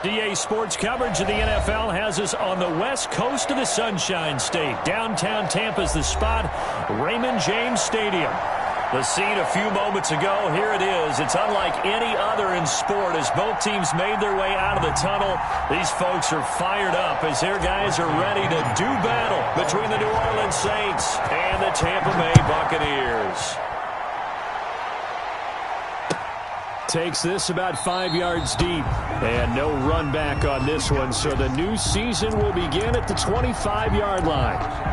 DA Sports coverage of the NFL has us on the west coast of the Sunshine State. Downtown Tampa's the spot, Raymond James Stadium. The scene a few moments ago, here it is. It's unlike any other in sport as both teams made their way out of the tunnel. These folks are fired up as their guys are ready to do battle between the New Orleans Saints and the Tampa Bay Buccaneers. Takes this about 5 yards deep, and no run back on this one, so the new season will begin at the 25-yard line.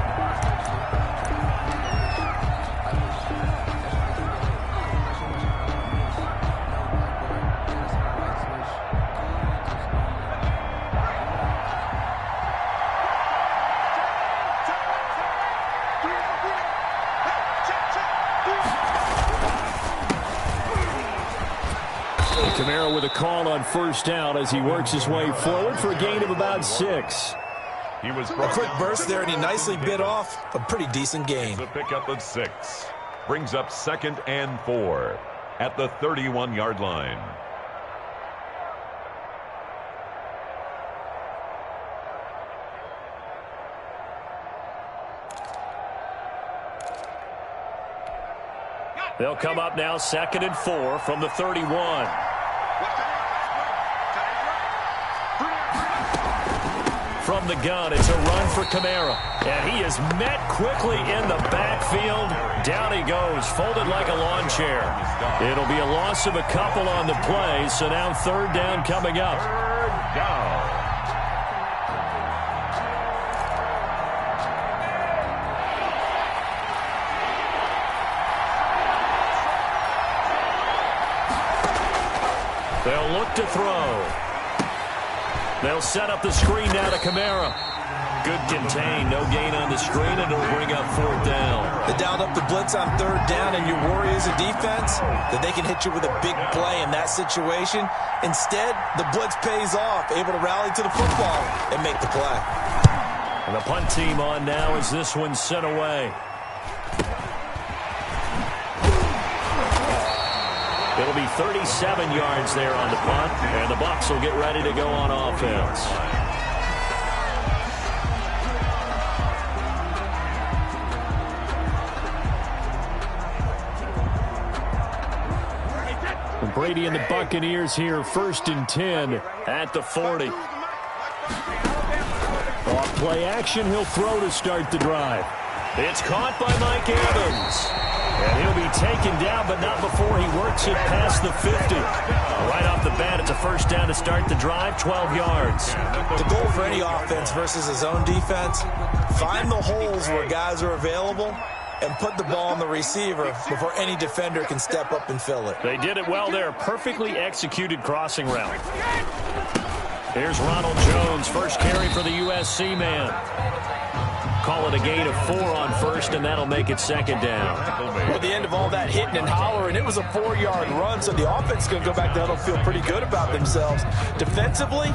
Kamara with a call on first down as he works his way forward for a gain of about 6. He was a quick burst there, and he nicely bit off a pretty decent gain. The pickup of 6 brings up 2nd and 4 at the 31-yard line. They'll come up now 2nd and 4 from the 31. From the gun, it's a run for Kamara. And he is met quickly in the backfield. Down he goes, folded like a lawn chair. It'll be a loss of a couple on the play, so now 3rd down coming up. 3rd down. They'll look to throw. They'll set up the screen now to Kamara. Good contain. No gain on the screen, and it'll bring up 4th down. They dialed up the blitz on 3rd down, and your worry as a defense that they can hit you with a big play in that situation. Instead, the blitz pays off, able to rally to the football and make the play. And the punt team on now as this one's sent away. It'll be 37 yards there on the punt, and the Bucs will get ready to go on offense. Brady and the Buccaneers here, 1st and 10 at the 40. Off play action, he'll throw to start the drive. It's caught by Mike Evans. And he'll be taken down, but not before he works it past the 50. Right off the bat, it's a 1st down to start the drive, 12 yards. The goal for any offense versus his own defense, find the holes where guys are available and put the ball on the receiver before any defender can step up and fill it. They did it well there. Perfectly executed crossing route. Here's Ronald Jones, first carry for the USC man. Call it a gain of 4 on 1st, and that'll make it 2nd down. Well, at the end of all that hitting and hollering, it was a 4-yard run, so the offense is going to go back to huddle, feel pretty good about themselves. Defensively,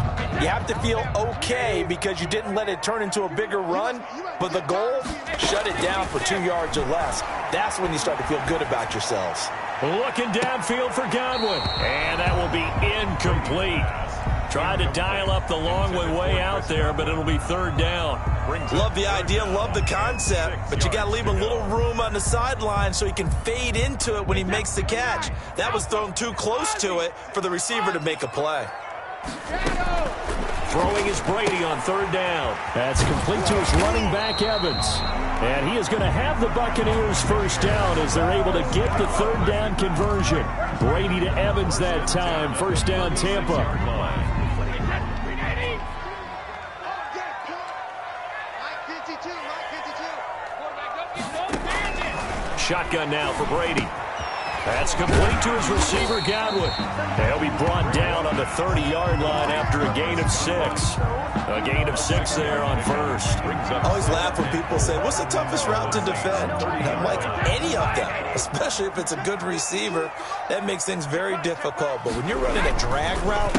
you have to feel okay because you didn't let it turn into a bigger run, but the goal, shut it down for 2 yards or less. That's when you start to feel good about yourselves. Looking downfield for Godwin, and that will be incomplete. Tried to dial up the long way out there, but it'll be 3rd down. Love the idea, love the concept, but you got to leave a little room on the sideline so he can fade into it when he makes the catch. That was thrown too close to it for the receiver to make a play. Throwing is Brady on 3rd down. That's complete to his running back, Evans. And he is going to have the Buccaneers 1st down as they're able to get the 3rd down conversion. Brady to Evans that time. 1st down, Tampa. Shotgun now for Brady. That's complete to his receiver, Godwin. He'll be brought down on the 30-yard line after a gain of 6. A gain of 6 there on first. I always laugh when people say, what's the toughest route to defend? And I'm like, any of them, especially if it's a good receiver. That makes things very difficult. But when you're running a drag route,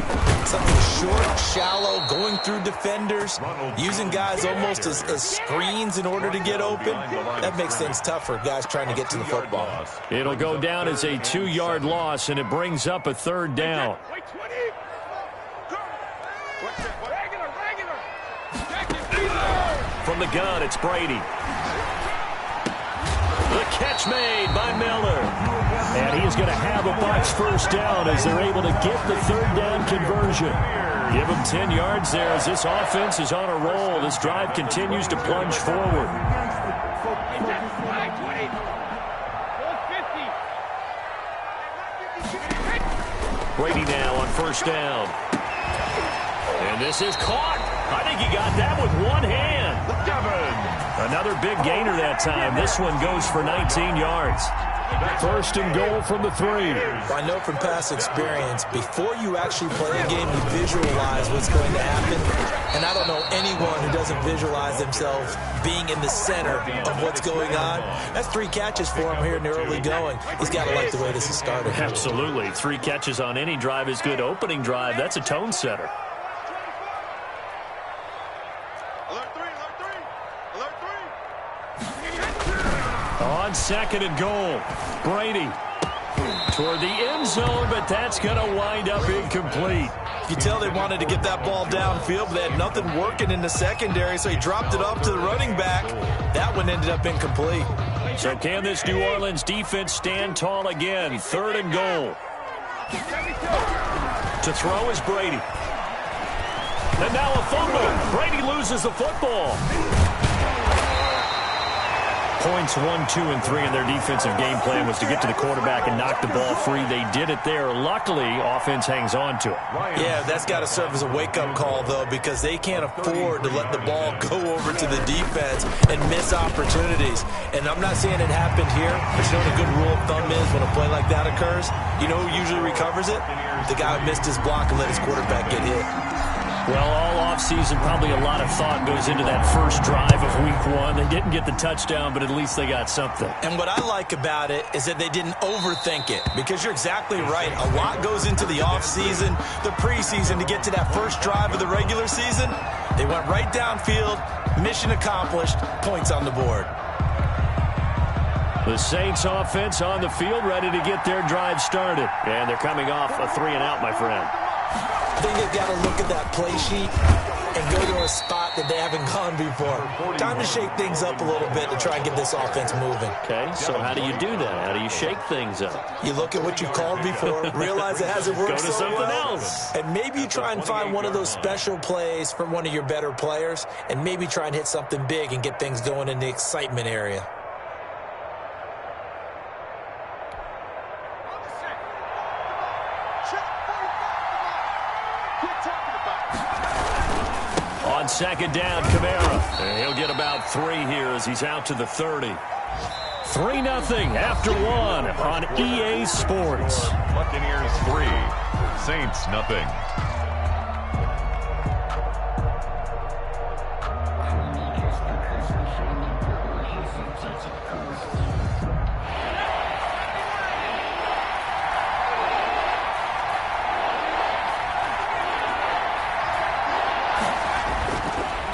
something short, shallow, going through defenders, using guys almost as screens in order to get open, that makes things tough for guys trying to get to the football. It'll go down as a 2-yard loss, and it brings up a 3rd down. From the gun, it's Brady. The catch made by Miller. And he is going to have a Bucs first down as they're able to get the 3rd down conversion. Give him 10 yards there as this offense is on a roll. This drive continues to plunge forward. Brady now on first down. And this is caught. I think he got that with one hand. Another big gainer that time. This one goes for 19 yards. 1st and goal from the 3. I know from past experience, before you actually play a game, you visualize what's going to happen. And I don't know anyone who doesn't visualize themselves being in the center of what's going on. That's 3 catches for him here in the early going. He's got to like the way this is started. Absolutely. 3 catches on any drive is good. Opening drive, that's a tone setter. On 2nd and goal, Brady toward the end zone, but that's going to wind up incomplete. You tell they wanted to get that ball downfield, but they had nothing working in the secondary, so he dropped it off to the running back. That one ended up incomplete. So can this New Orleans defense stand tall again? 3rd and goal. To throw is Brady. And now a fumble. Brady loses the football. Points 1, 2, and 3 in their defensive game plan was to get to the quarterback and knock the ball free. They did it there. Luckily, offense hangs on to it. Yeah, that's got to serve as a wake-up call, though, because they can't afford to let the ball go over to the defense and miss opportunities. And I'm not saying it happened here, but you know what a good rule of thumb is when a play like that occurs? You know who usually recovers it? The guy who missed his block and let his quarterback get hit. Well, all offseason, probably a lot of thought goes into that first drive of Week 1. They didn't get the touchdown, but at least they got something. And what I like about it is that they didn't overthink it, because you're exactly right. A lot goes into the offseason, the preseason, to get to that first drive of the regular season. They went right downfield, mission accomplished, points on the board. The Saints offense on the field, ready to get their drive started. And they're coming off a 3-and-out, my friend. I think they've got to look at that play sheet and go to a spot that they haven't gone before. Time to shake things up a little bit to try and get this offense moving. Okay, so how do you do that? How do you shake things up? You look at what you called before, realize it hasn't worked Go to something else. And maybe you try and find one of those special plays from one of your better players, and maybe try and hit something big and get things going in the excitement area. On 2nd down, Kamara. And he'll get about 3 here as he's out to the 30. 3-0 after 1 on EA Sports. Buccaneers 3, Saints nothing.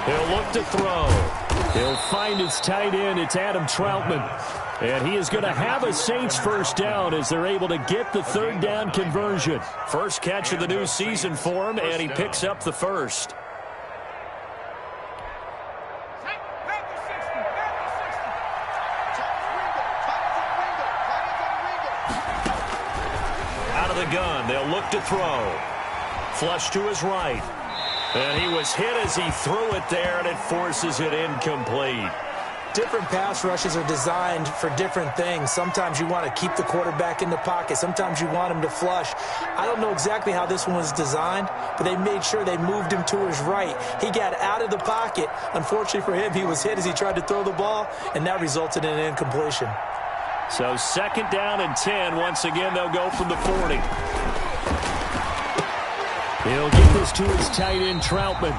He'll look to throw. He'll find his tight end. It's Adam Troutman. And he is going to have a Saints first down as they're able to get the 3rd down conversion. First catch of the new season for him, and he picks up the first. Out of the gun, they'll look to throw. Flush to his right. And he was hit as he threw it there, and it forces it incomplete. Different pass rushes are designed for different things. Sometimes you want to keep the quarterback in the pocket. Sometimes you want him to flush. I don't know exactly how this one was designed, but they made sure they moved him to his right. He got out of the pocket. Unfortunately for him, he was hit as he tried to throw the ball, and that resulted in an incompletion. So 2nd down and 10. Once again, they'll go from the 40. He'll get this to his tight end, Troutman.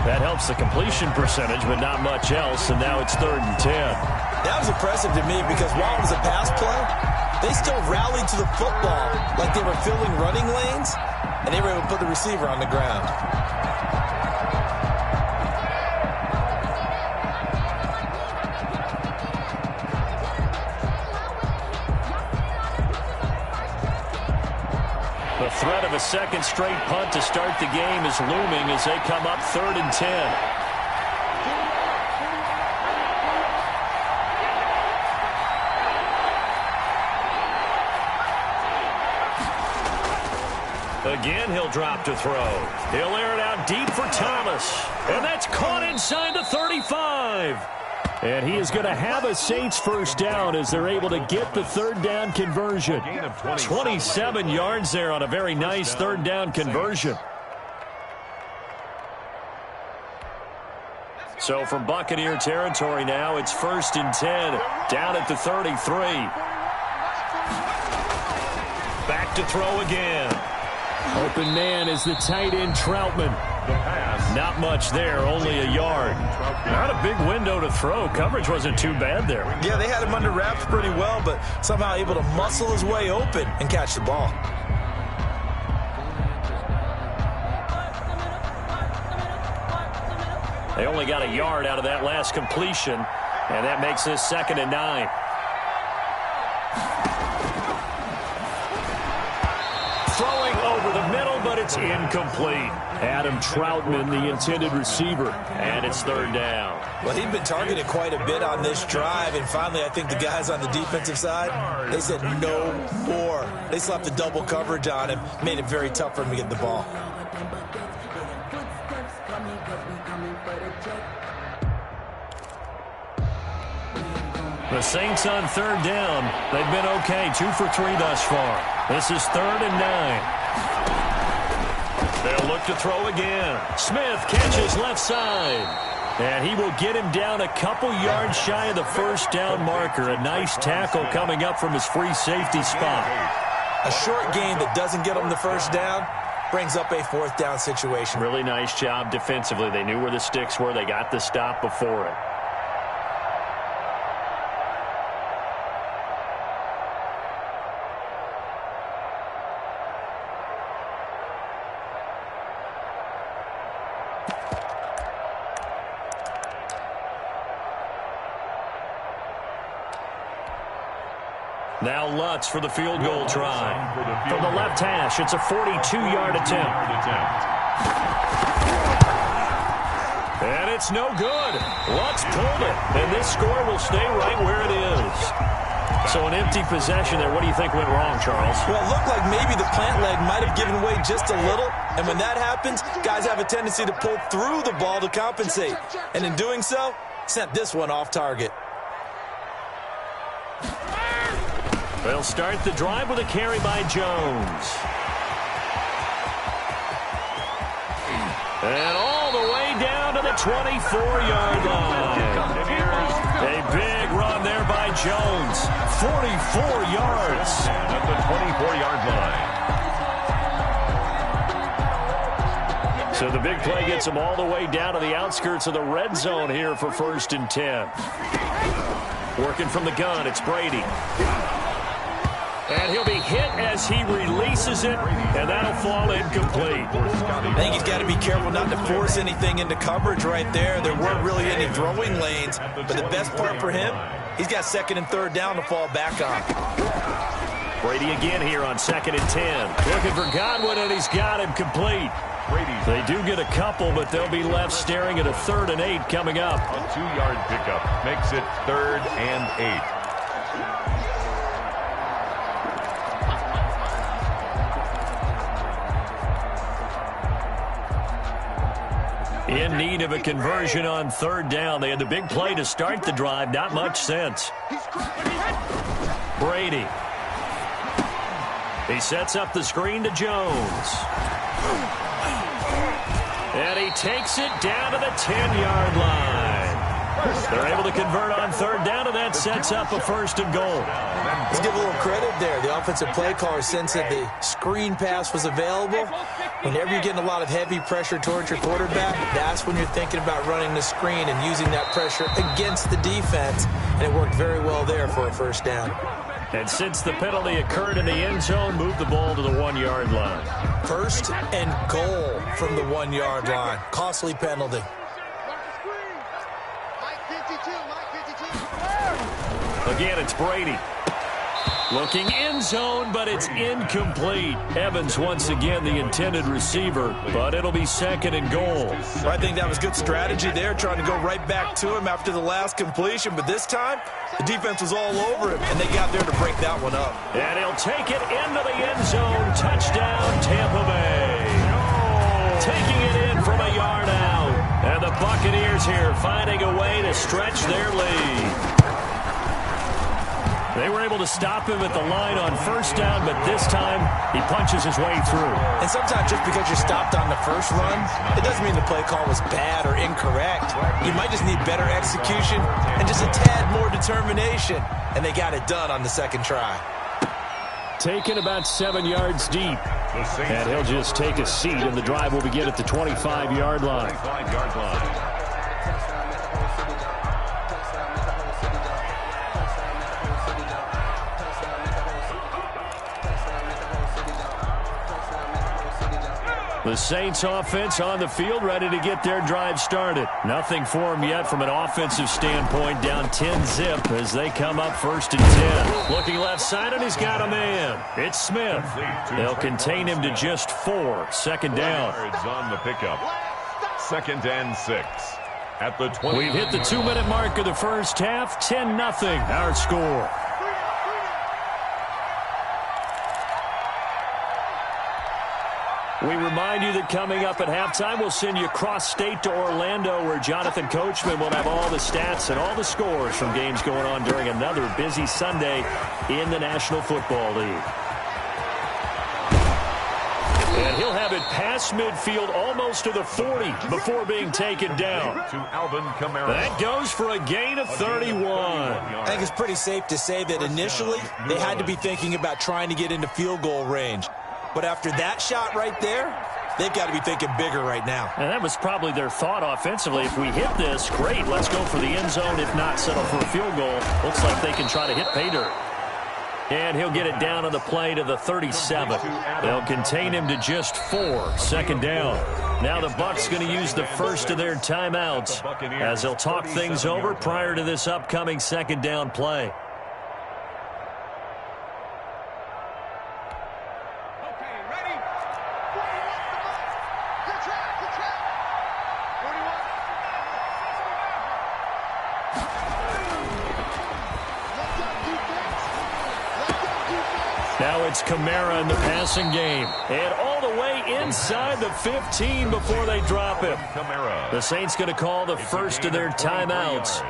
That helps the completion percentage, but not much else, and now it's 3rd and 10. That was impressive to me because while it was a pass play, they still rallied to the football like they were filling running lanes, and they were able to put the receiver on the ground. The threat of a second straight punt to start the game is looming as they come up 3rd and 10. Again, he'll drop to throw. He'll air it out deep for Thomas. And that's caught inside the 35. And he is going to have a Saints first down as they're able to get the 3rd down conversion. 27 yards there on a very nice 3rd down conversion. So from Buccaneer territory now, it's 1st and 10, down at the 33. Back to throw again. Open man is the tight end, Troutman. Not much there, only a yard. Not a big window to throw. Coverage wasn't too bad there. Yeah, they had him under wraps pretty well, but somehow able to muscle his way open and catch the ball. They only got a yard out of that last completion, and that makes this 2nd and 9. Throwing over the middle, but it's incomplete. Adam Troutman, the intended receiver, and it's 3rd down. Well, he'd been targeted quite a bit on this drive, and finally I think the guys on the defensive side, they said no more. They slapped the double coverage on him, made it very tough for him to get the ball. The Saints on 3rd down. They've been okay, 2 for 3 thus far. This is 3rd and 9. They'll look to throw again. Smith catches left side. And he will get him down a couple yards shy of the 1st down marker. A nice tackle coming up from his free safety spot. A short gain that doesn't get him the 1st down brings up a 4th down situation. Really nice job defensively. They knew where the sticks were. They got the stop before it. Now Lutz for the field goal try. From the left hash, it's a 42-yard attempt. And it's no good. Lutz pulled it, and this score will stay right where it is. So an empty possession there. What do you think went wrong, Charles? Well, it looked like maybe the plant leg might have given way just a little, and when that happens, guys have a tendency to pull through the ball to compensate. And in doing so, sent this one off target. They'll start the drive with a carry by Jones. And all the way down to the 24-yard line. A big run there by Jones. 44 yards. At the 24-yard line. So the big play gets him all the way down to the outskirts of the red zone here for 1st and 10. Working from the gun, it's Brady. And he'll be hit as he releases it, and that'll fall incomplete. I think he's got to be careful not to force anything into coverage right there. There weren't really any throwing lanes, but the best part for him, he's got 2nd and 3rd down to fall back on. Brady again here on 2nd and 10. Looking for Godwin, and he's got him complete. They do get a couple, but they'll be left staring at a 3rd and 8 coming up. A 2-yard pickup makes it 3rd and 8. In need of a conversion on 3rd down. They had the big play to start the drive. Not much sense. Brady. He sets up the screen to Jones. And he takes it down to the 10-yard line. They're able to convert on third down, and that sets up a 1st and goal. Let's give a little credit there. The offensive play caller sensed that the screen pass was available. Whenever you're getting a lot of heavy pressure towards your quarterback, that's when you're thinking about running the screen and using that pressure against the defense. And it worked very well there for a 1st down. And since the penalty occurred in the end zone, move the ball to the 1-yard line. 1st and goal from the 1-yard line. Costly penalty. Again, it's Brady. Looking end zone, but it's incomplete. Evans once again the intended receiver, but it'll be 2nd and goal. Well, I think that was good strategy there, trying to go right back to him after the last completion. But this time, the defense was all over him, and they got there to break that one up. And he'll take it into the end zone. Touchdown, Tampa Bay. Taking it in from a yard out. And the Buccaneers here finding a way to stretch their lead. They were able to stop him at the line on 1st down, but this time he punches his way through. And sometimes just because you're stopped on the first run, it doesn't mean the play call was bad or incorrect. You might just need better execution and just a tad more determination. And they got it done on the 2nd try. Taken about 7 yards deep. And he'll just take a seat, and the drive will begin at the 25-yard line. The Saints offense on the field, ready to get their drive started. Nothing for them yet from an offensive standpoint, down 10-zip as they come up 1st and 10. Looking left side, and he's got a man. It's Smith. They'll contain him to just 4. 2nd down. On the pickup. 2nd and 6. At the 20. We've hit the 2-minute mark of the first half. 10-0 our score. We remind you that coming up at halftime, we'll send you cross-state to Orlando, where Jonathan Coachman will have all the stats and all the scores from games going on during another busy Sunday in the National Football League. And he'll have it past midfield, almost to the 40, before being taken down. That goes for a gain of 31. I think it's pretty safe to say that initially they had to be thinking about trying to get into field goal range. But after that shot right there, they've got to be thinking bigger right now. And that was probably their thought offensively. If we hit this, great, let's go for the end zone. If not, settle for a field goal. Looks like they can try to hit pay dirt. And he'll get it down on the play to the 37. They'll contain him to just 4. 2nd down. Now the Bucs going to use the first of their timeouts as they'll talk things over prior to this upcoming 2nd down play. Now it's Kamara in the passing game. And all the way inside the 15 before they drop him. The Saints going to call the first of their timeouts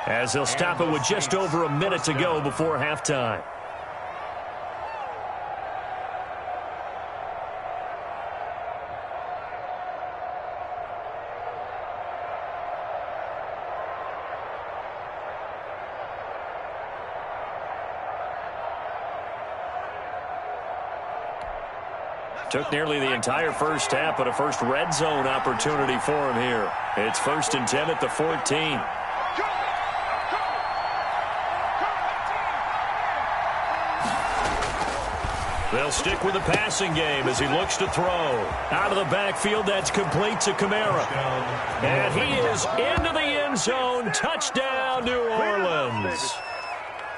as they'll stop it with just over a minute to go before halftime. Took nearly the entire first half, but a first red zone opportunity for him here. It's 1st and 10 at the 14. They'll stick with the passing game as he looks to throw. Out of the backfield, that's complete to Kamara. And he is into the end zone. Touchdown, New Orleans.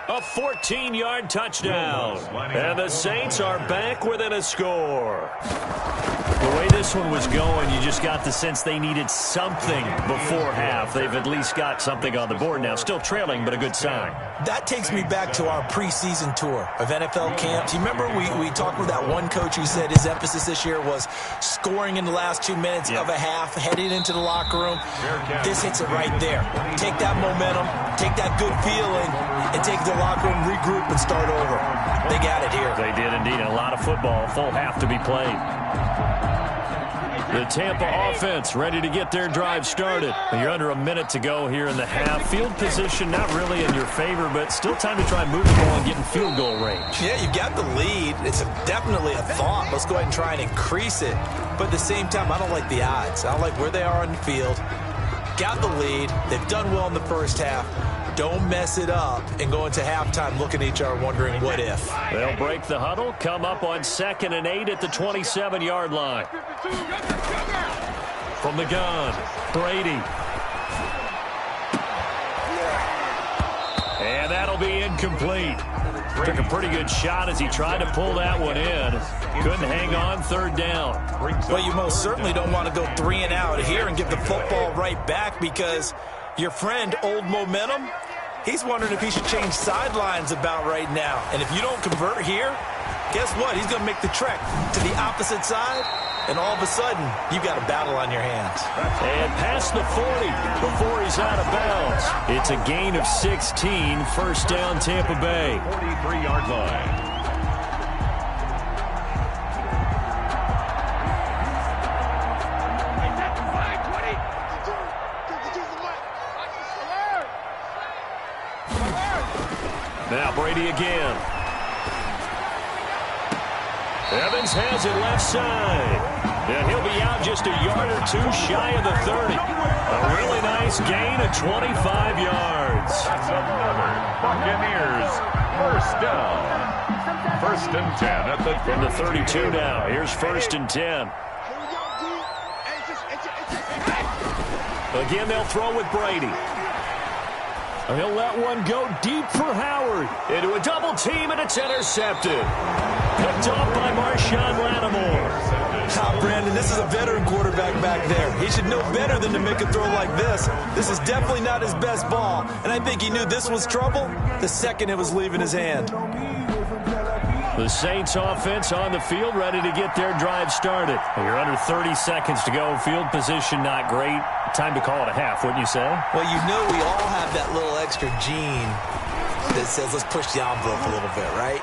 A 14-yard touchdown. And the Saints are back within a score. The way this one was going, you just got the sense they needed something before half. They've at least got something on the board now. Still trailing, but a good sign. That takes me back to our preseason tour of NFL camps. You remember we talked with that one coach who said his emphasis this year was scoring in the last 2 minutes of a half, heading into the locker room. This hits it right there. Take that momentum, take that good feeling, and take the locker room, regroup, and start over. They got it here. They did indeed. A lot of football, full half to be played. The Tampa offense ready to get their drive started. You're under a minute to go here in the half. Field position not really in your favor, but still time to try and move the ball and get in field goal range. Yeah, you got the lead. It's definitely a thought. Let's go ahead and try and increase it. But at the same time, I don't like the odds. I don't like where they are on the field. Got the lead. They've done well in the first half. Don't mess it up and go into halftime looking at each other wondering what if. They'll break the huddle, come up on 2nd and 8 at the 27-yard line. From the gun, Brady. And that'll be incomplete. Took a pretty good shot as he tried to pull that one in. Couldn't hang on 3rd down. Well, you most certainly don't want to go 3 and out here and get the football right back because your friend, Old Momentum, he's wondering if he should change sidelines about right now. And if you don't convert here, guess what? He's going to make the trek to the opposite side, and all of a sudden, you've got a battle on your hands. And past the 40 before he's out of bounds. It's a gain of 16, 1st down Tampa Bay. 43-yard line. Now Brady again. Evans has it left side. And he'll be out just a yard or two shy of the 30. A really nice gain of 25 yards. That's another Buccaneers 1st down. 1st and 10 at the From the 32 now. Here's 1st and 10. Again, they'll throw with Brady. He'll let one go deep for Howard. Into a double team, and it's intercepted. Picked off by Marshawn Lattimore. Brandon, this is a veteran quarterback back there. He should know better than to make a throw like this. This is definitely not his best ball, and I think he knew this was trouble the second it was leaving his hand. The Saints offense on the field ready to get their drive started. You're under 30 seconds to go. Field position not great. Time to call it a half, wouldn't you say? Well, you know we all have that little extra gene that says let's push the envelope a little bit, right?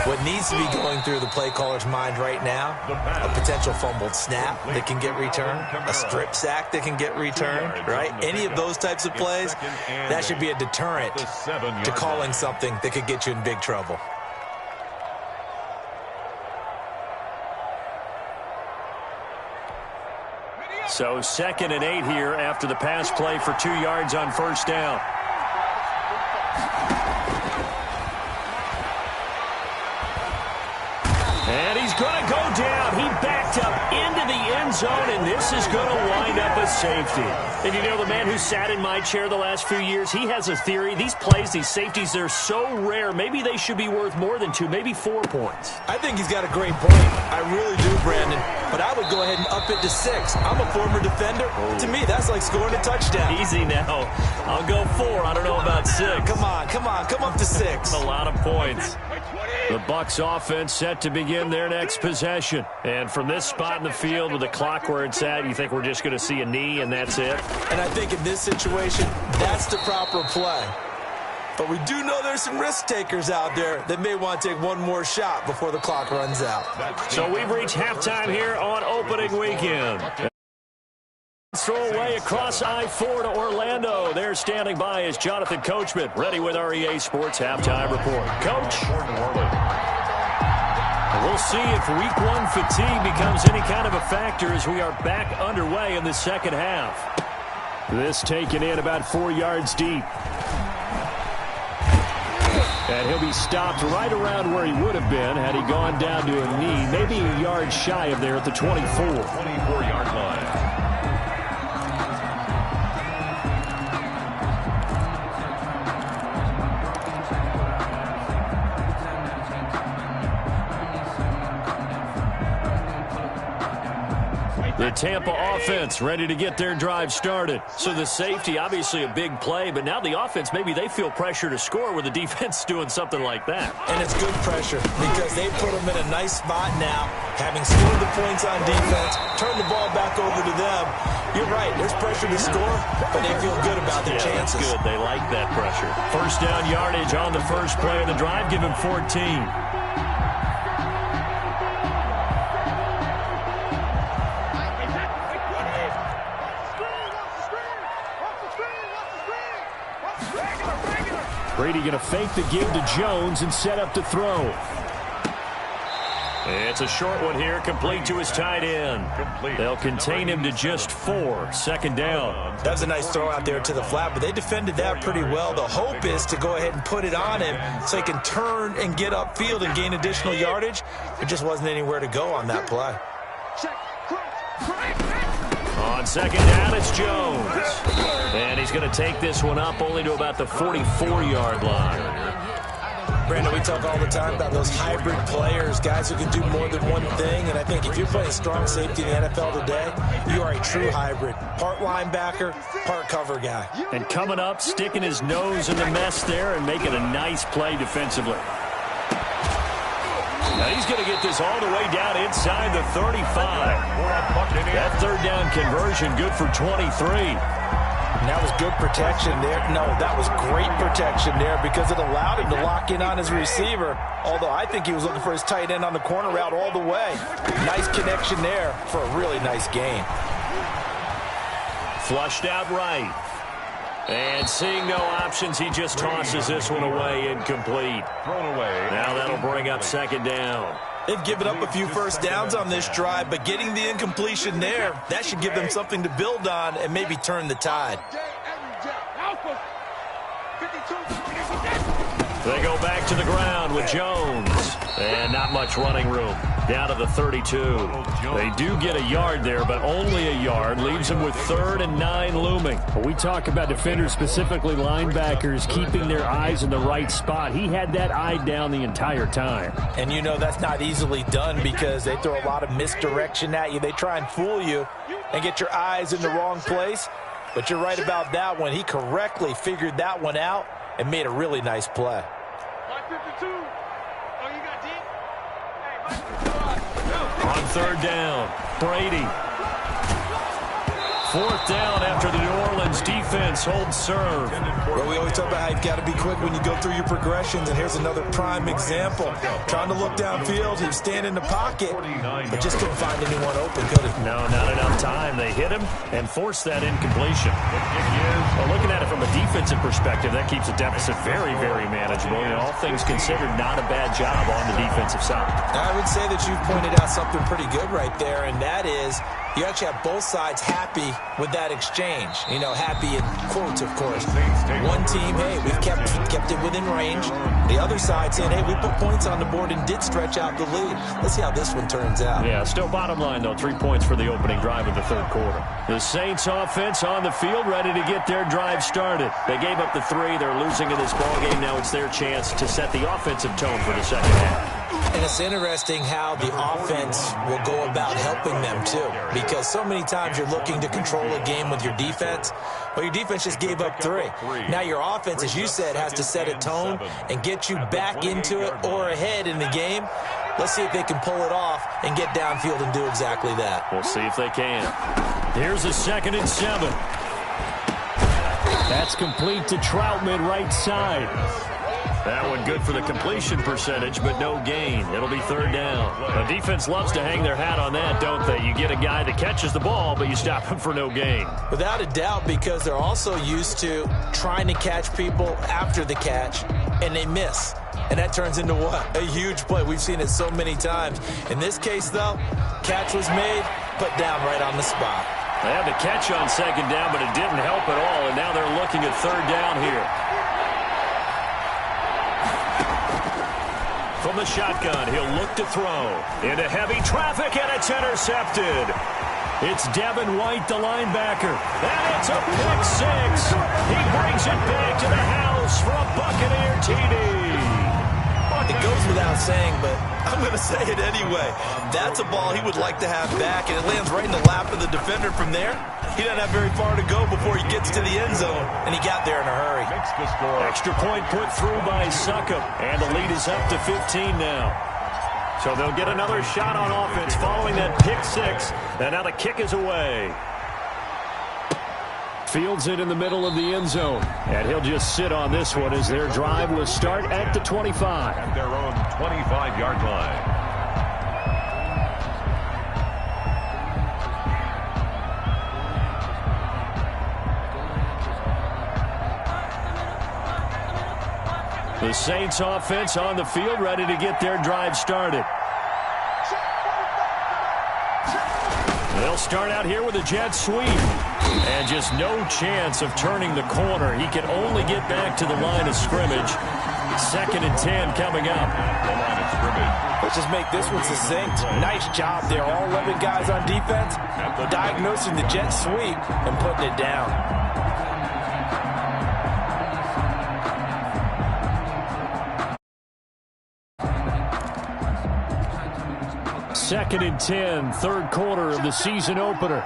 What needs to be going through the play caller's mind right now, a potential fumbled snap that can get returned, a strip sack that can get returned, right? Any of those types of plays, that should be a deterrent to calling something that could get you in big trouble. So 2nd and 8 here after the pass play for 2 yards on 1st down. And he's going to go down. He backed up into the end zone, and this is going to wind up a safety. And you know, the man who sat in my chair the last few years, he has a theory. These plays, these safeties, they're so rare. Maybe they should be worth more than 2, maybe 4 points. I think he's got a great point. I really do, Brandon. But I would go ahead and up it to 6. I'm a former defender. To me, that's like scoring a touchdown. Easy now. I'll go 4. I don't know about 6. Come on. Come up to 6. A lot of points. The Bucs offense set to begin their next possession. And from this spot in the field with the clock where it's at, you think we're just going to see a knee and that's it? And I think in this situation, that's the proper play. But we do know there's some risk takers out there that may want to take one more shot before the clock runs out. So we've reached halftime here on opening weekend. Throw away across I-4 to Orlando. There standing by is Jonathan Coachman, ready with our EA Sports Halftime Report. Coach? We'll see if Week 1 fatigue becomes any kind of a factor as we are back underway in the second half. This taken in about 4 yards deep. And he'll be stopped right around where he would have been had he gone down to a knee, maybe a yard shy of there at the 24. 24-yard line. The Tampa offense ready to get their drive started. So the safety, obviously a big play, but now the offense, maybe they feel pressure to score with the defense doing something like that. And it's good pressure because they put them in a nice spot now, having scored the points on defense, turn the ball back over to them. You're right, there's pressure to score, but they feel good about their chances. That's good. They like that pressure. First down yardage on the first play of the drive, give him 14. Brady going to fake the give to Jones and set up to throw. It's a short one here, complete to his tight end. They'll contain him to just 4, second down. That was a nice throw out there to the flat, but they defended that pretty well. The hope is to go ahead and put it on him so he can turn and get upfield and gain additional yardage. There just wasn't anywhere to go on that play. On second down, it's Jones. And he's going to take this one up only to about the 44-yard line. Brandon, we talk all the time about those hybrid players, guys who can do more than one thing, and I think if you're playing strong safety in the NFL today, you are a true hybrid. Part linebacker, part cover guy. And coming up, sticking his nose in the mess there and making a nice play defensively. Now he's going to get this all the way down inside the 35. That third down conversion good for 23. And that was good protection there. No, that was great protection there because it allowed him to lock in on his receiver. Although I think he was looking for his tight end on the corner route all the way. Nice connection there for a really nice gain. Flushed out right. And seeing no options, he just tosses this one away, incomplete. Thrown away. Now that'll bring up second down. They've given up a few first downs on this drive, but getting the incompletion there, that should give them something to build on and maybe turn the tide. They go back to the ground with Jones. And not much running room. Down to the 32. They do get a yard there, but only a yard. Leaves them with 3rd and 9 looming. We talk about defenders, specifically linebackers, keeping their eyes in the right spot. He had that eye down the entire time. And you know that's not easily done because they throw a lot of misdirection at you. They try and fool you and get your eyes in the wrong place. But you're right about that one. He correctly figured that one out and made a really nice play. On third down, Brady. 4th down after the New Orleans defense holds serve. Well, we always talk about how you've got to be quick when you go through your progressions, and here's another prime example. Trying to look downfield, he was standing in the pocket, but just couldn't find anyone open, could he? No, not enough time. They hit him and forced that incompletion. Well, looking at it from a defensive perspective, that keeps the deficit very, very manageable. And all things considered, not a bad job on the defensive side. I would say that you've pointed out something pretty good right there, and that is you actually have both sides happy with that exchange. You know, happy in quotes, of course. One team, hey, we've kept it within range. The other side saying, hey, we put points on the board and did stretch out the lead. Let's see how this one turns out. Yeah, still bottom line, though, 3 points for the opening drive of the third quarter. The Saints offense on the field, ready to get their drive started. They gave up the 3. They're losing in this ballgame. Now it's their chance to set the offensive tone for the second half. And it's interesting how the offense will go about helping them, too. Because so many times you're looking to control a game with your defense. Well, your defense just gave up 3. Now your offense, as you said, has to set a tone and get you back into it or ahead in the game. Let's see if they can pull it off and get downfield and do exactly that. We'll see if they can. Here's a 2nd and 7. That's complete to Troutman, right side. That one good for the completion percentage, but no gain. It'll be 3rd down. The defense loves to hang their hat on that, don't they? You get a guy that catches the ball, but you stop him for no gain. Without a doubt, because they're also used to trying to catch people after the catch, and they miss. And that turns into what? A huge play. We've seen it so many times. In this case, though, catch was made, put down right on the spot. They had the catch on 2nd down, but it didn't help at all, and now they're looking at 3rd down here. From the shotgun, he'll look to throw. Into heavy traffic, and it's intercepted. It's Devin White, the linebacker. And it's a pick 6. He brings it back to the house for a Buccaneer TD. It goes without saying, but I'm going to say it anyway. That's a ball he would like to have back, and it lands right in the lap of the defender from there. He doesn't have very far to go before he gets to the end zone, and he got there in a hurry. Extra point put through by Succop, and the lead is up to 15 now. So they'll get another shot on offense following that pick 6, and now the kick is away. Fields it in the middle of the end zone, and he'll just sit on this one as their drive will start at the 25. At their own 25-yard line. The Saints offense on the field, ready to get their drive started. They'll start out here with a jet sweep. And just no chance of turning the corner. He can only get back to the line of scrimmage. 2nd and 10 coming up. Let's just make this one succinct. Nice job there. All 11 guys on defense diagnosing the jet sweep and putting it down. Second and 10, 3rd quarter of the season opener.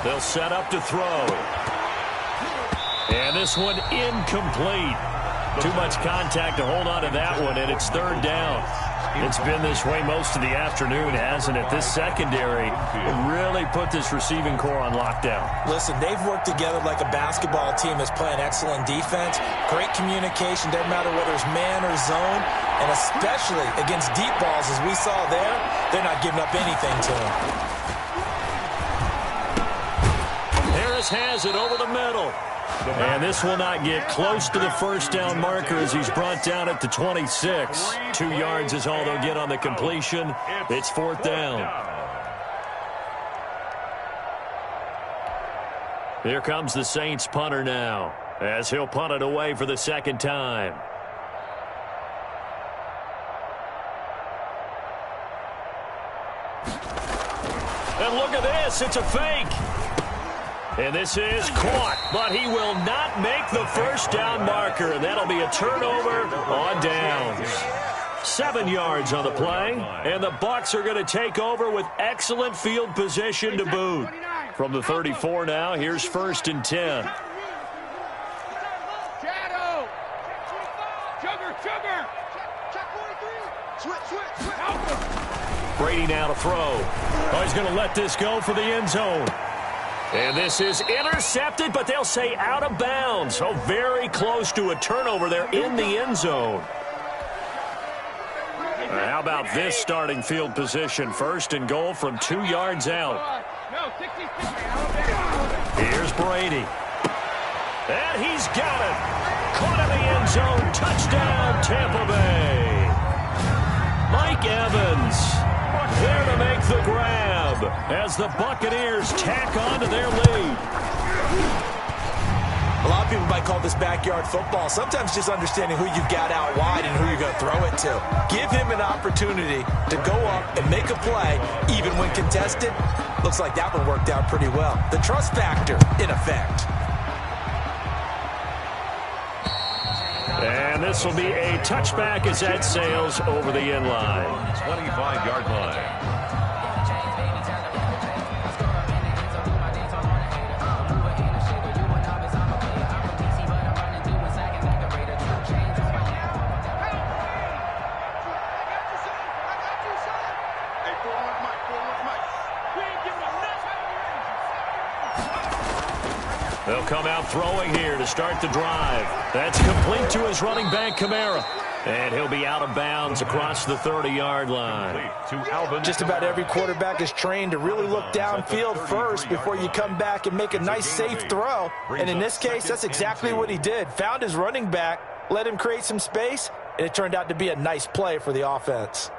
They'll set up to throw. And this one incomplete. Too much contact to hold on to that one, and it's 3rd down. It's been this way most of the afternoon, hasn't it? This secondary really put this receiving core on lockdown. Listen, they've worked together like a basketball team that's playing excellent defense. Great communication, doesn't matter whether it's man or zone, and especially against deep balls, as we saw there, they're not giving up anything to them. Harris has it over the middle. And this will not get close to the 1st down marker as he's brought down at the 26. 2 yards is all they'll get on the completion. It's 4th down. Here comes the Saints punter now, as he'll punt it away for the 2nd time. And look at this, it's a fake. And this is caught, but he will not make the 1st down marker. And that'll be a turnover on downs. 7 yards on the play, and the Bucs are going to take over with excellent field position to boot. From the 34 now, here's 1st and 10. Brady now to throw. Oh, he's going to let this go for the end zone. And this is intercepted, but they'll say out of bounds. So very close to a turnover there in the end zone. How about this starting field position? 1st and goal from 2 yards out. Here's Brady. And he's got it. Caught in the end zone. Touchdown, Tampa Bay. Mike Evans there to make the grab as the Buccaneers tack on to their lead. A lot of people might call this backyard football. Sometimes just understanding who you've got out wide and who you're going to throw it to. Give him an opportunity to go up and make a play, even when contested. Looks like that one worked out pretty well. The trust factor, in effect. And this will be a touchback as that sails over the end line. 25-yard line. They'll come out throwing here to start the drive. That's complete to his running back, Kamara. And he'll be out of bounds across the 30-yard line. Just about every quarterback is trained to really look downfield first before you come back and make a nice, safe throw. And in this case, that's exactly what he did. Found his running back, let him create some space, and it turned out to be a nice play for the offense.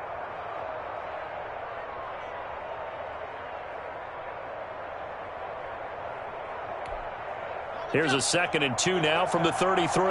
Here's a 2nd and 2 now from the 33.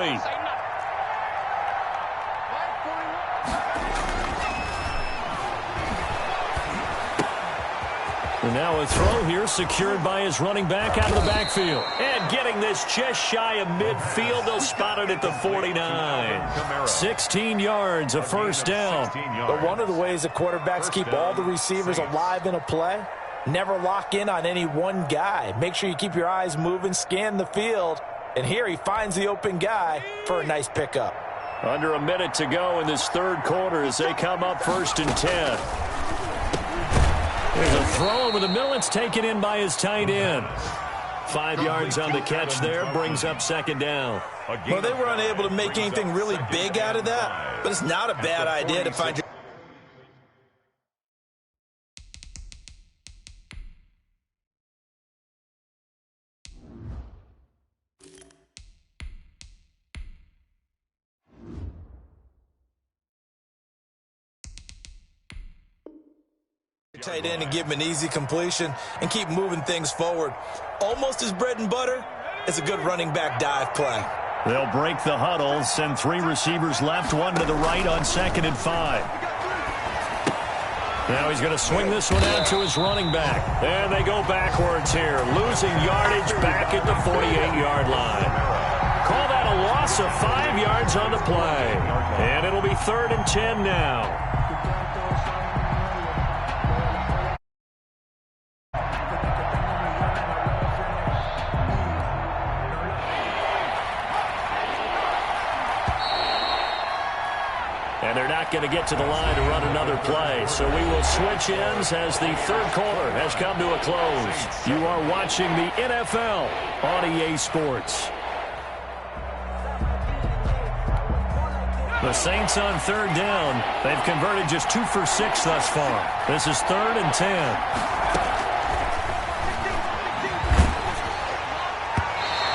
And now a throw here secured by his running back out of the backfield. And getting this just shy of midfield, they'll spot it at the 49. 16 yards, a 1st down. But one of the ways that quarterbacks keep all the receivers alive in a play, never lock in on any one guy. Make sure you keep your eyes moving, scan the field. And here he finds the open guy for a nice pickup. Under a minute to go in this 3rd quarter as they come up 1st and 10. There's a throw over the middle. It's taken in by his tight end. 5 yards on the catch there. Brings up 2nd down. Well, they were unable to make anything really big out of that. But it's not a bad idea to find your tight end and give him an easy completion and keep moving things forward. Almost his bread and butter is a good running back dive play. They'll break the huddle, send 3 receivers left, 1 to the right on 2nd and 5. Now he's going to swing this one out to his running back. And they go backwards here, losing yardage back at the 48-yard line. Call that a loss of 5 yards on the play. And it'll be 3rd and 10 now. And they're not going to get to the line to run another play. So we will switch ends as the 3rd quarter has come to a close. You are watching the NFL on EA Sports. The Saints on 3rd down. They've converted just 2 for 6 thus far. This is 3rd and 10.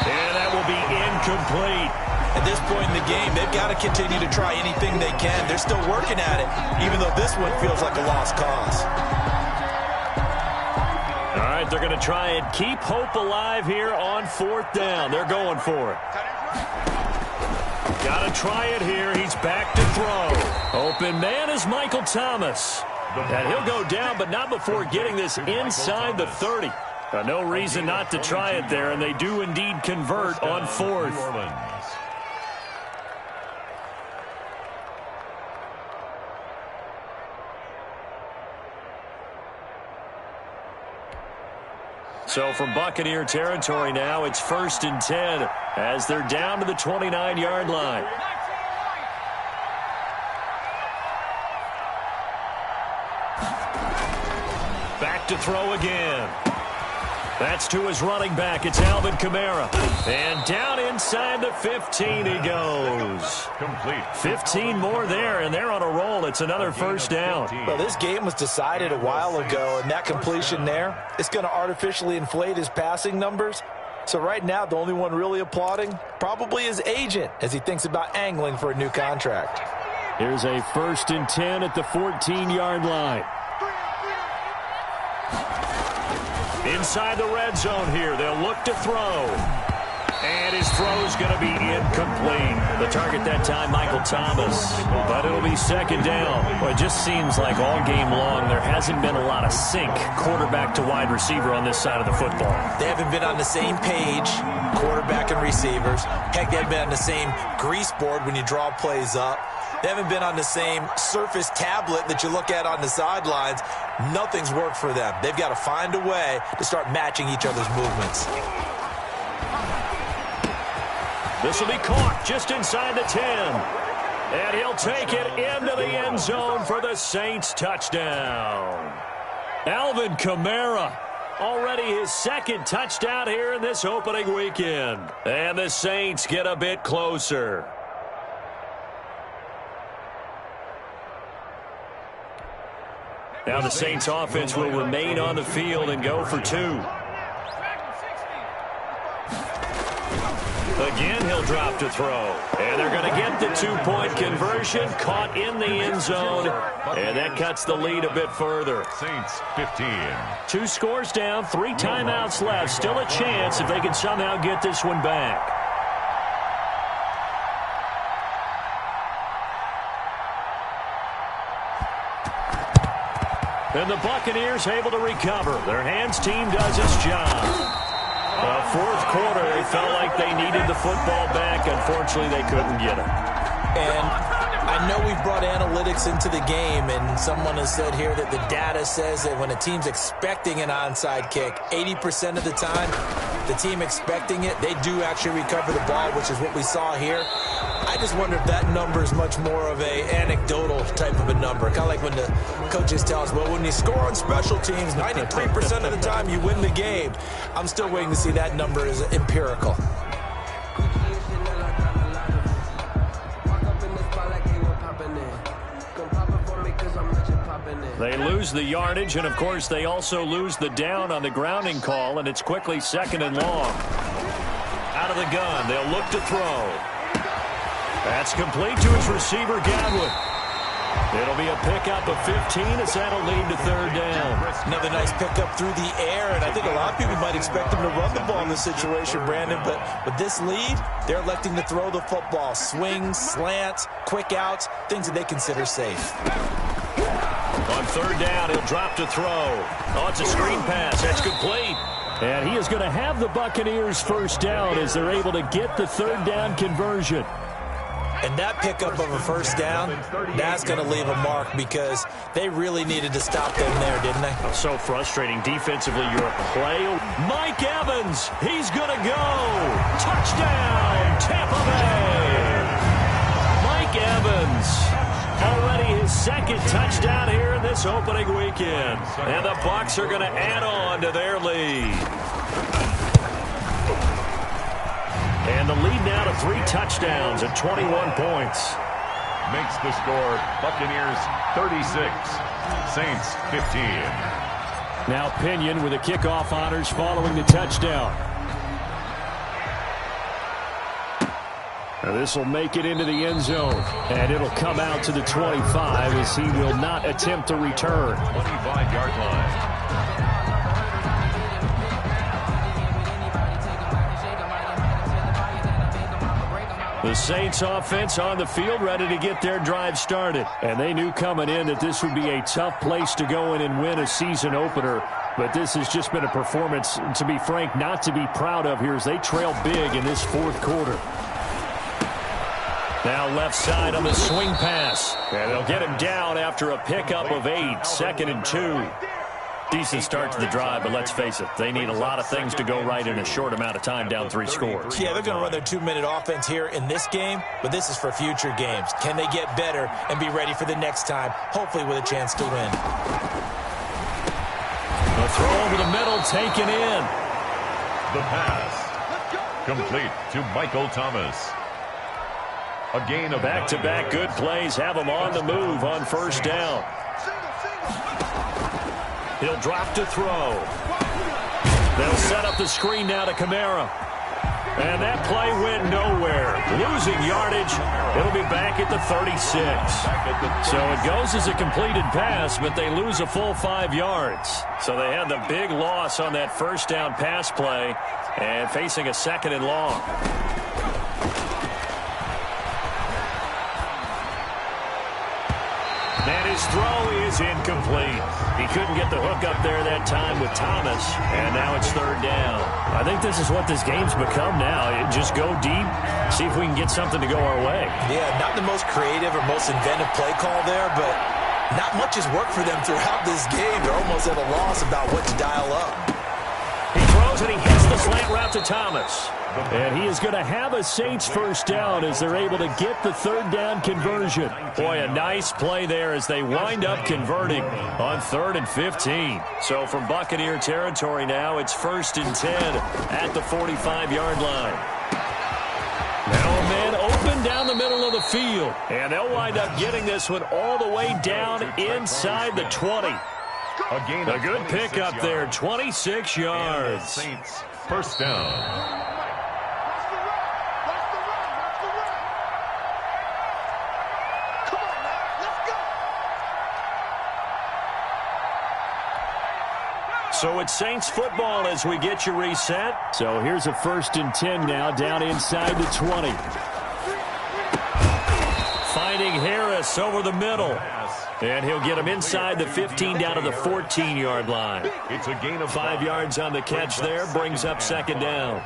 And that will be incomplete. At this point in the game, they've got to continue to try anything they can. They're still working at it, even though this one feels like a lost cause. All right, they're going to try and keep hope alive here on 4th down. They're going for it. Got to try it here. He's back to throw. Open man is Michael Thomas. And he'll go down, but not before getting this inside the 30. No reason not to try it there, and they do indeed convert on 4th. So from Buccaneer territory now, it's 1st and 10 as they're down to the 29-yard line. Back to throw again. That's to his running back. It's Alvin Kamara. And down inside the 15 he goes. Complete. 15 more there, and they're on a roll. It's another 1st down. Well, this game was decided a while ago, and that completion there, it's going to artificially inflate his passing numbers. So right now, the only one really applauding probably his agent as he thinks about angling for a new contract. Here's a 1st and 10 at the 14-yard line. Inside the red zone here, they'll look to throw. And his throw's going to be incomplete. The target that time, Michael Thomas. But it'll be 2nd down. Well, it just seems like all game long there hasn't been a lot of sync quarterback to wide receiver on this side of the football. They haven't been on the same page, quarterback and receivers. Heck, they haven't been on the same grease board when you draw plays up. They haven't been on the same Surface tablet that you look at on the sidelines. Nothing's worked for them. They've got to find a way to start matching each other's movements. This will be caught just inside the 10. And he'll take it into the end zone for the Saints touchdown. Alvin Kamara, already his 2nd touchdown here in this opening weekend. And the Saints get a bit closer. Now the Saints offense will remain on the field and go for 2. Again, he'll drop to throw. And they're going to get the 2-point conversion, caught in the end zone. And that cuts the lead a bit further. Saints 15. 2 scores down, 3 timeouts left. Still a chance if they can somehow get this one back. And the Buccaneers able to recover. Their hands team does its job. 4th quarter, they felt like they needed the football back. Unfortunately, they couldn't get it. And I know we've brought analytics into the game, and someone has said here that the data says that when a team's expecting an onside kick, 80% of the time, the team expecting it, they do actually recover the ball, which is what we saw here. I just wonder if that number is much more of a anecdotal type of a number. Kind of like when the coaches tell us, well, when you score on special teams, 93% of the time you win the game. I'm still waiting to see that number is empirical. They lose the yardage, and, of course, they also lose the down on the grounding call, and it's quickly 2nd and long. Out of the gun, they'll look to throw. That's complete to his receiver, Godwin. It'll be a pickup of 15 as that'll lead to third down. Another nice pickup through the air, and I think a lot of people might expect them to run the ball in this situation, Brandon, but with this lead, they're electing to throw the football. Swings, slants, quick outs, things that they consider safe. On third down, he'll drop to throw. Oh, it's a screen pass. That's complete. And he is going to have the Buccaneers first down as they're able to get the third down conversion. And that pickup of a first down, that's going to leave a mark because they really needed to stop them there, didn't they? Oh, so frustrating. Defensively, you're a play. Mike Evans, he's going to go. Touchdown, Tampa Bay. Mike Evans, already his second touchdown here in this opening weekend. And the Bucs are going to add on to their lead. And the lead now to 3 touchdowns at 21 points. Makes the score Buccaneers 36, Saints 15. Now Pinion with the kickoff honors following the touchdown. Now this will make it into the end zone. And it'll come out to the 25 as he will not attempt to return. 25-yard line. The Saints offense on the field ready to get their drive started. And they knew coming in that this would be a tough place to go in and win a season opener. But this has just been a performance, to be frank, not to be proud of here as they trail big in this fourth quarter. Now left side on the swing pass. And they'll get him down after a pickup of 8, 2nd and 2. Decent start to the drive, but let's face it, they need a lot of things to go right in a short amount of time down 3 scores. Yeah, they're going to run their 2-minute offense here in this game, but this is for future games. Can they get better and be ready for the next time, hopefully with a chance to win? The throw over the middle taken in. The pass complete to Michael Thomas. A gain of back-to-back good plays have them on the move on first down. He'll drop to throw. They'll set up the screen now to Kamara. And that play went nowhere. Losing yardage. It'll be back at the 36. So it goes as a completed pass, but they lose a full 5 yards. So they had the big loss on that first down pass play and facing a 2nd and long. And his throw is incomplete. He couldn't get the hook up there that time with Thomas, and now it's third down. I think this is what this game's become now. Just go deep, see if we can get something to go our way. Yeah, not the most creative or most inventive play call there, but not much has worked for them throughout this game. They're almost at a loss about what to dial up. He throws and he hits the slant route to Thomas. And he is going to have a Saints first down as they're able to get the third down conversion. Boy, a nice play there as they wind up converting on 3rd and 15. So from Buccaneer territory now, it's 1st and 10 at the 45-yard line. Now a man open down the middle of the field. And they'll wind up getting this one all the way down inside the 20. A good pickup there, 26 yards. Saints first down. So it's Saints football as we get you reset. So here's a 1st and 10 now down inside the 20. Finding Harris over the middle. And he'll get him inside the 15 down to the 14-yard line. It's a gain of 5 yards on the catch there, brings up 2nd down.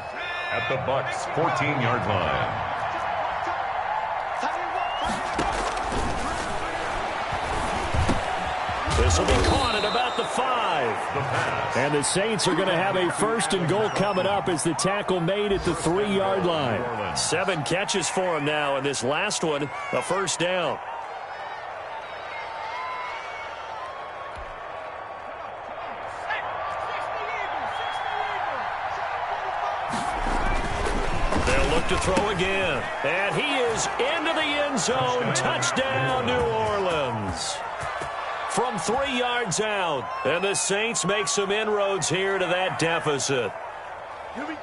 At the Bucs 14-yard line. This will be caught at about the 5. And the Saints are going to have a 1st and goal coming up as the tackle made at the 3-yard line. 7 catches for him now, and this last one, a first down. They'll look to throw again. And he is into the end zone. Touchdown, New Orleans. From 3 yards out. And the Saints make some inroads here to that deficit.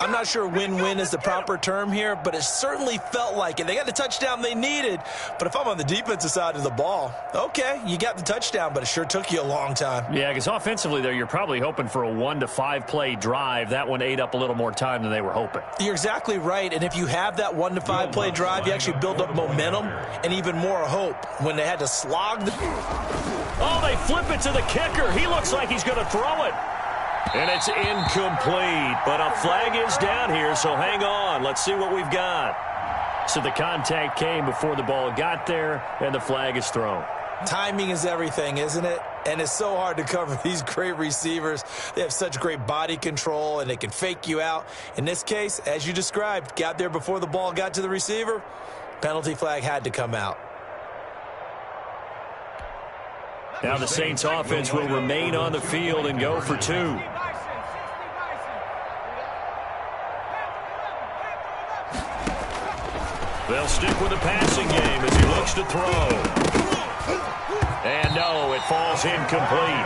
I'm not sure win-win is the proper term here, but it certainly felt like it. They got the touchdown they needed, but if I'm on the defensive side of the ball, okay, you got the touchdown, but it sure took you a long time. Yeah, because offensively there, you're probably hoping for a 1 to 5 play drive. That one ate up a little more time than they were hoping. You're exactly right, and if you have that 1 to 5 play drive, you actually build up momentum and even more hope when they had to slog the... Oh, they flip it to the kicker. He looks like he's going to throw it. And it's incomplete, but a flag is down here, so hang on. Let's see what we've got. So the contact came before the ball got there, and the flag is thrown. Timing is everything, isn't it? And it's so hard to cover these great receivers. They have such great body control, and they can fake you out. In this case, as you described, got there before the ball got to the receiver. Penalty flag had to come out. Now the Saints offense will remain on the field and go for 2. They'll stick with the passing game as he looks to throw. And no, it falls incomplete.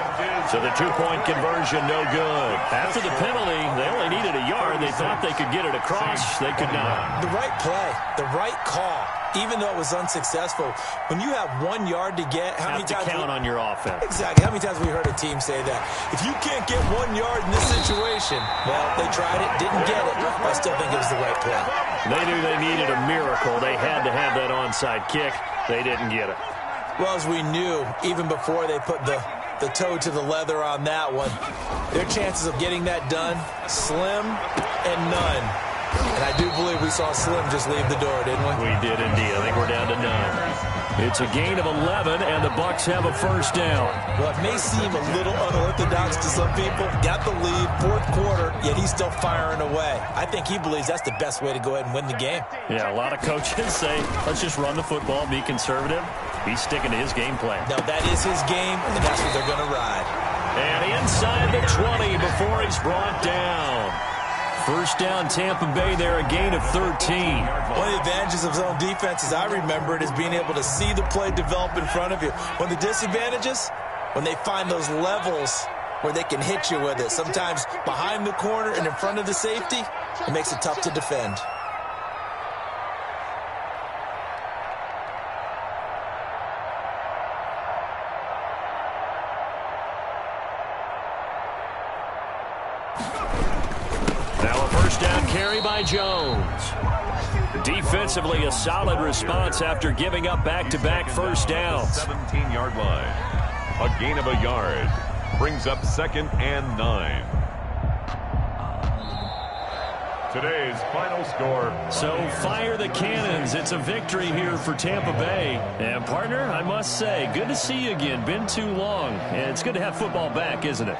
So the 2-point conversion, no good. After the penalty, they only needed a yard. They thought they could get it across. They could not. The right play, the right call, even though it was unsuccessful. When you have 1 yard to get, how many times... count on your offense. Exactly. How many times have we heard a team say that? If you can't get 1 yard in this situation, well, they tried it, didn't get it, but I still think it was the right play. They knew they needed a miracle. They had to have that onside kick. They didn't get it. Well, as we knew, even before they put the toe to the leather on that one, their chances of getting that done, slim and none. And I do believe we saw Slim just leave the door, didn't we? We did indeed. I think we're down to 9. It's a gain of 11, and the Bucs have a first down. Well, it may seem a little unorthodox to some people. Got the lead, 4th quarter, yet he's still firing away. I think he believes that's the best way to go ahead and win the game. Yeah, a lot of coaches say, let's just run the football, be conservative. He's sticking to his game plan. No, that is his game, and that's what they're going to ride. And inside the 20 before he's brought down. First down, Tampa Bay there, a gain of 13. One of the advantages of zone defense, as I remember it, is being able to see the play develop in front of you. One of the disadvantages, when they find those levels where they can hit you with it, sometimes behind the corner and in front of the safety, it makes it tough to defend. Carry by Jones. Defensively, a solid response after giving up back-to-back first downs. 17-yard line. A gain of a yard. Brings up 2nd and 9. Today's final score. So fire the cannons. It's a victory here for Tampa Bay. And partner, I must say, good to see you again. Been too long. And it's good to have football back, isn't it?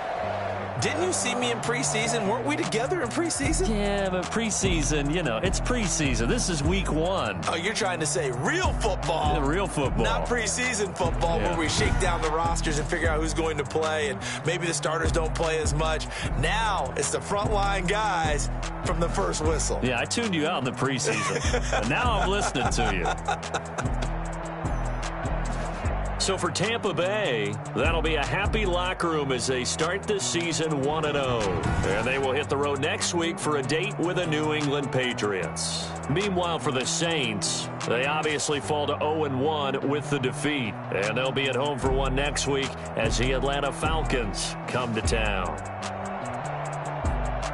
Didn't you see me in preseason? Weren't we together in preseason? Yeah, but preseason, you know, it's preseason. This is week 1. Oh, you're trying to say real football. Yeah, real football. Not preseason football where we shake down the rosters and figure out who's going to play, and maybe the starters don't play as much. Now it's the frontline guys from the first whistle. Yeah, I tuned you out in the preseason. And now I'm listening to you. So for Tampa Bay, that'll be a happy locker room as they start this season 1-0. And they will hit the road next week for a date with the New England Patriots. Meanwhile, for the Saints, they obviously fall to 0-1 with the defeat. And they'll be at home for one next week as the Atlanta Falcons come to town.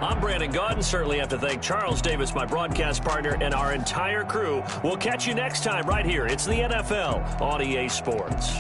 I'm Brandon Gaudin. Certainly have to thank Charles Davis, my broadcast partner, and our entire crew. We'll catch you next time right here. It's the NFL on EA Sports.